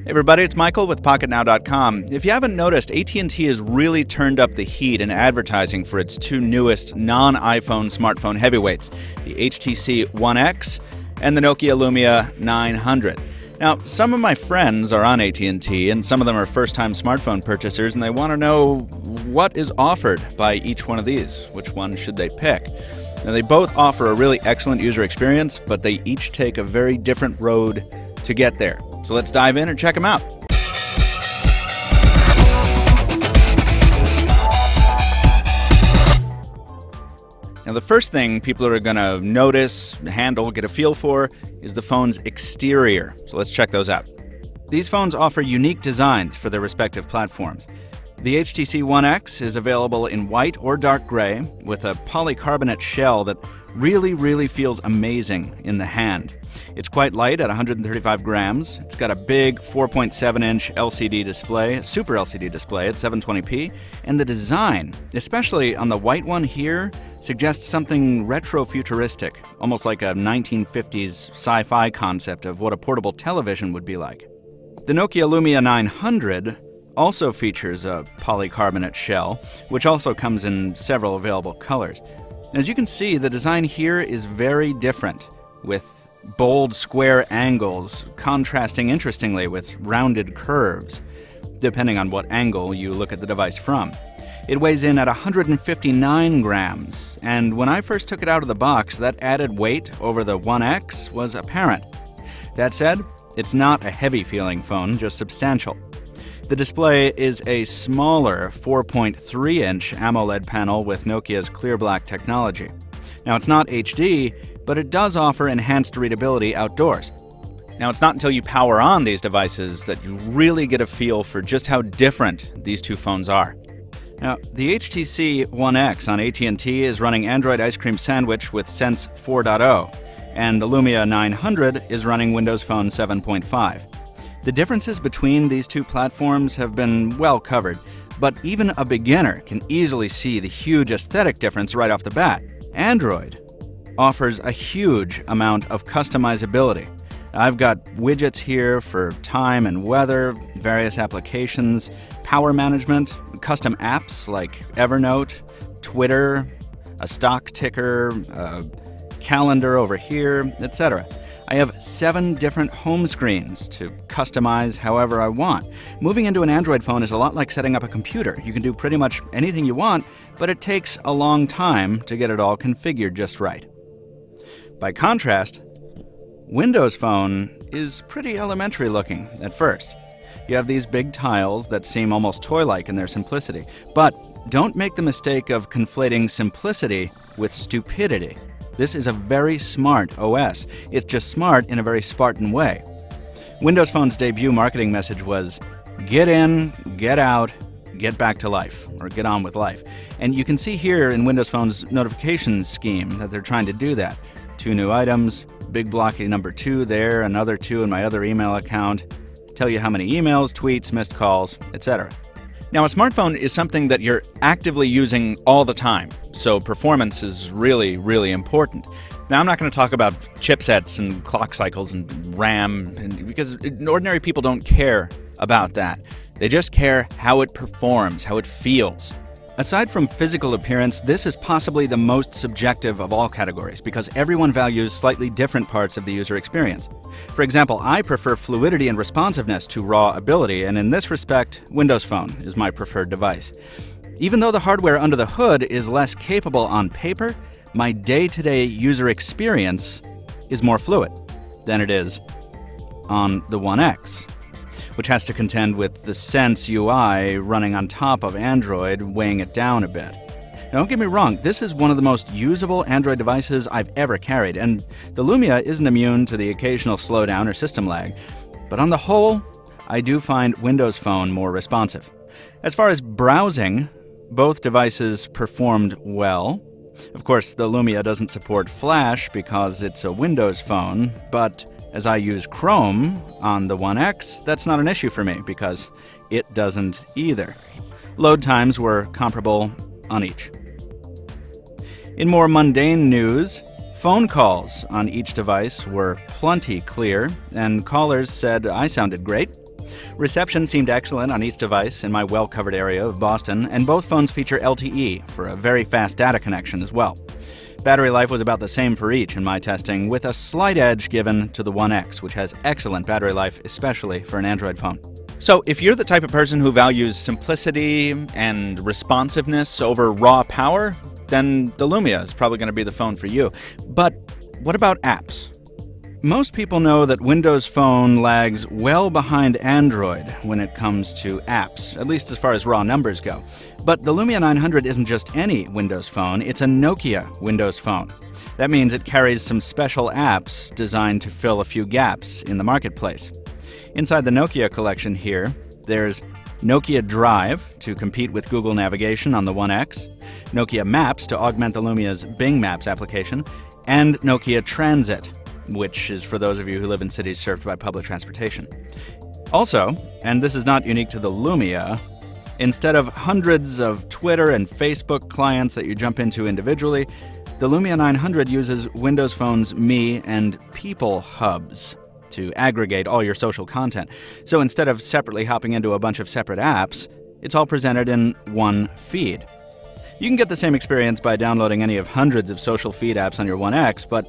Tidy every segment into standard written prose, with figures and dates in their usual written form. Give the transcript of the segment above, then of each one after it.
Hey everybody, it's Michael with PocketNow.com. If you haven't noticed, AT&T has really turned up the heat in advertising for its two newest non-iPhone smartphone heavyweights, the HTC OneX and the Nokia Lumia 900. Now, some of my friends are on AT&T, and some of them are first-time smartphone purchasers, and they want to know what is offered by each one of these. Which one should they pick? Now, they both offer a really excellent user experience, but they each take a very different road to get there. So let's dive in and check them out. Now, the first thing people are going to notice, handle, get a feel for is the phone's exterior. So let's check those out. These phones offer unique designs for their respective platforms. The HTC OneX is available in white or dark gray with a polycarbonate shell that really feels amazing in the hand. It's quite light at 135 grams. It's got a big 4.7-inch LCD display, super LCD display at 720p, and the design, especially on the white one here, suggests something retro-futuristic, almost like a 1950s sci-fi concept of what a portable television would be like. The Nokia Lumia 900 also features a polycarbonate shell, which also comes in several available colors. As you can see, the design here is very different, with bold square angles contrasting interestingly with rounded curves, depending on what angle you look at the device from. It weighs in at 159 grams, and when I first took it out of the box, that added weight over the OneX was apparent. That said, it's not a heavy-feeling phone, just substantial. The display is a smaller 4.3-inch AMOLED panel with Nokia's clear black technology. Now, it's not HD, but it does offer enhanced readability outdoors. Now, it's not until you power on these devices that you really get a feel for just how different these two phones are. Now, the HTC OneX on AT&T is running Android Ice Cream Sandwich with Sense 4.0, and the Lumia 900 is running Windows Phone 7.5. The differences between these two platforms have been well covered, but even a beginner can easily see the huge aesthetic difference right off the bat. Android offers a huge amount of customizability. I've got widgets here for time and weather, various applications, power management, custom apps like Evernote, Twitter, a stock ticker, a calendar over here, etc. I have 7 different home screens to customize however I want. Moving into an Android phone is a lot like setting up a computer. You can do pretty much anything you want, but it takes a long time to get it all configured just right. By contrast, Windows Phone is pretty elementary looking at first. You have these big tiles that seem almost toy-like in their simplicity. But don't make the mistake of conflating simplicity with stupidity. This is a very smart OS. It's just smart in a very Spartan way. Windows Phone's debut marketing message was, get in, get out, get back to life, or get on with life. And you can see here in Windows Phone's notifications scheme that they're trying to do that. 2 new items, big blocky number 2 there, another 2 in my other email account, tell you how many emails, tweets, missed calls, etc. Now, a smartphone is something that you're actively using all the time, so performance is really important. Now, I'm not going to talk about chipsets and clock cycles and RAM, because ordinary people don't care about that. They just care how it performs, how it feels. Aside from physical appearance, this is possibly the most subjective of all categories because everyone values slightly different parts of the user experience. For example, I prefer fluidity and responsiveness to raw ability, and in this respect, Windows Phone is my preferred device. Even though the hardware under the hood is less capable on paper, my day-to-day user experience is more fluid than it is on the OneX, which has to contend with the Sense UI running on top of Android, weighing it down a bit. Now, don't get me wrong, this is one of the most usable Android devices I've ever carried, and the Lumia isn't immune to the occasional slowdown or system lag. But on the whole, I do find Windows Phone more responsive. As far as browsing, both devices performed well. Of course, the Lumia doesn't support Flash because it's a Windows phone, but as I use Chrome on the OneX, that's not an issue for me because it doesn't either. Load times were comparable on each. In more mundane news, phone calls on each device were plenty clear, and callers said I sounded great. Reception seemed excellent on each device in my well-covered area of Boston, and both phones feature LTE for a very fast data connection as well. Battery life was about the same for each in my testing, with a slight edge given to the One X, which has excellent battery life, especially for an Android phone. So if you're the type of person who values simplicity and responsiveness over raw power, then the Lumia is probably going to be the phone for you. But what about apps? Most people know that Windows Phone lags well behind Android when it comes to apps, at least as far as raw numbers go. But the Lumia 900 isn't just any Windows Phone, it's a Nokia Windows Phone. That means it carries some special apps designed to fill a few gaps in the marketplace. Inside the Nokia collection here, there's Nokia Drive to compete with Google Navigation on the One X, Nokia Maps to augment the Lumia's Bing Maps application, and Nokia Transit, which is for those of you who live in cities served by public transportation. Also, and this is not unique to the Lumia, instead of hundreds of Twitter and Facebook clients that you jump into individually, the Lumia 900 uses Windows Phone's Me and People hubs to aggregate all your social content. So instead of separately hopping into a bunch of separate apps, it's all presented in one feed. You can get the same experience by downloading any of hundreds of social feed apps on your One X, but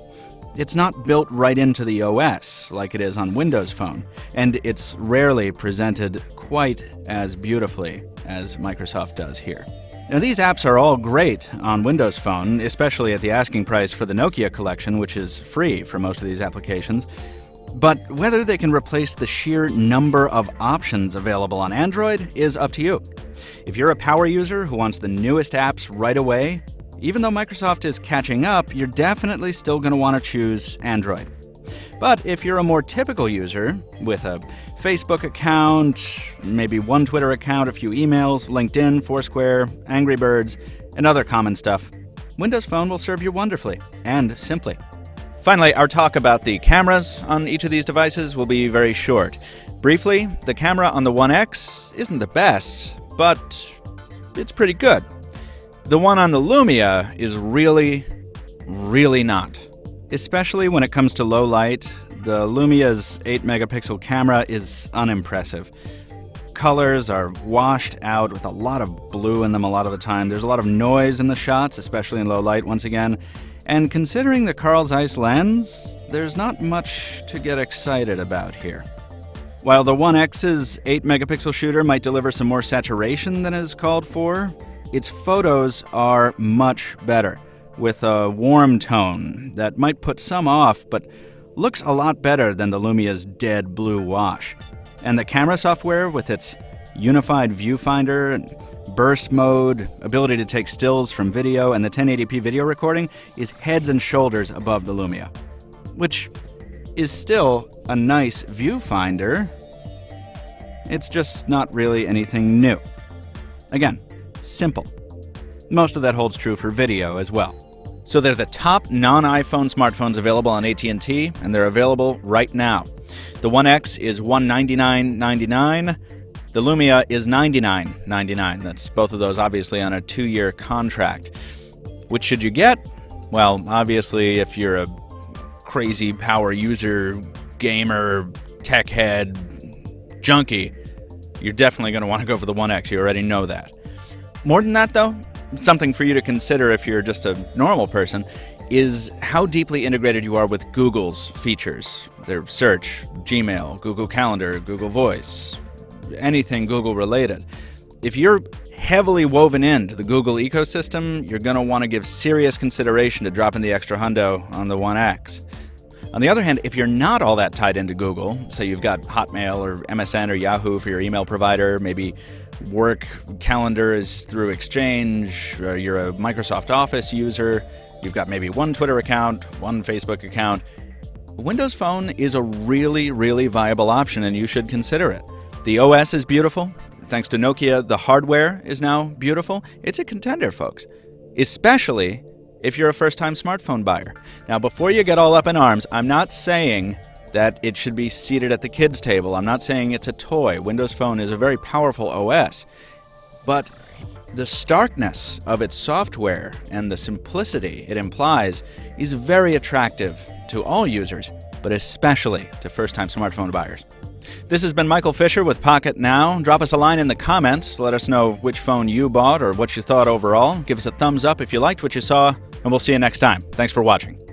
it's not built right into the OS like it is on Windows Phone, and it's rarely presented quite as beautifully as Microsoft does here. Now, these apps are all great on Windows Phone, especially at the asking price for the Nokia collection, which is free for most of these applications. But whether they can replace the sheer number of options available on Android is up to you. If you're a power user who wants the newest apps right away, even though Microsoft is catching up, you're definitely still going to want to choose Android. But if you're a more typical user with a Facebook account, maybe one Twitter account, a few emails, LinkedIn, Foursquare, Angry Birds, and other common stuff, Windows Phone will serve you wonderfully and simply. Finally, our talk about the cameras on each of these devices will be very short. Briefly, the camera on the One X isn't the best, but it's pretty good. The one on the Lumia is really, really not. Especially when it comes to low light, the Lumia's 8-megapixel camera is unimpressive. Colors are washed out with a lot of blue in them a lot of the time. There's a lot of noise in the shots, especially in low light once again. And considering the Carl Zeiss lens, there's not much to get excited about here. While the One X's 8-megapixel shooter might deliver some more saturation than is called for, its photos are much better, with a warm tone that might put some off, but looks a lot better than the Lumia's dead blue wash. And the camera software, with its unified viewfinder, and burst mode, ability to take stills from video, and the 1080p video recording, is heads and shoulders above the Lumia, which is still a nice viewfinder. It's just not really anything new. Again, simple. Most of that holds true for video as well. So they're the top non-iPhone smartphones available on AT&T, and they're available right now. The One X is $199.99. The Lumia is $99.99. That's both of those obviously on a 2-year contract. Which should you get? Well, obviously, if you're a crazy power user, gamer, tech head, junkie, you're definitely going to want to go for the One X. You already know that. More than that, though, something for you to consider if you're just a normal person is how deeply integrated you are with Google's features. Their search, Gmail, Google Calendar, Google Voice, anything Google related. If you're heavily woven into the Google ecosystem, you're going to want to give serious consideration to dropping the extra hundo on the One X. On the other hand, if you're not all that tied into Google, say you've got Hotmail or MSN or Yahoo for your email provider, maybe work calendar is through Exchange, or you're a Microsoft Office user, you've got maybe one Twitter account, one Facebook account, Windows Phone is a really, really viable option, and you should consider it. The OS is beautiful. Thanks to Nokia, the hardware is now beautiful. It's a contender, folks, especially if you're a first-time smartphone buyer. Now, before you get all up in arms, I'm not saying that it should be seated at the kids' table. I'm not saying it's a toy. Windows Phone is a very powerful OS. But the starkness of its software and the simplicity it implies is very attractive to all users. but especially to first-time smartphone buyers. This has been Michael Fisher with PocketNow. Drop us a line in the comments. Let us know which phone you bought or what you thought overall. Give us a thumbs up if you liked what you saw, and we'll see you next time. Thanks for watching.